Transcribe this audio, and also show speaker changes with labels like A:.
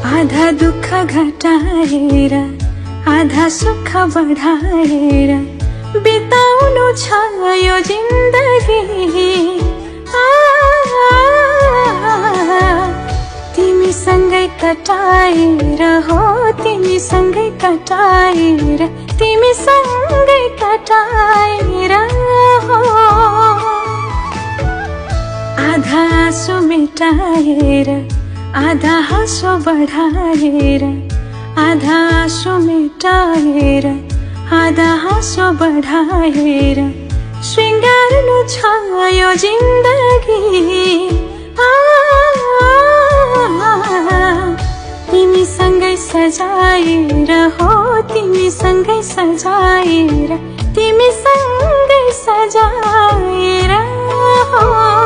A: आधा दुःख घटाएर आधा सुख बढाएर बिताउनु छ यो जिन्दगी। तिमीसँगै कटाएर हो तिमीसँगै कटाएर तिमीसँगै कटाएर हो। आधा आँसु मेटाएर आधा हाँसो बढाएर आधा आँसु मेटाएर आधा हाँसो बढाएर श्रृंगार्नु छ यो जिन्दगी। तिमीसँगै सजाएर हो तिमीसँगै सजाएर तिमीसँगै सजाएर हो।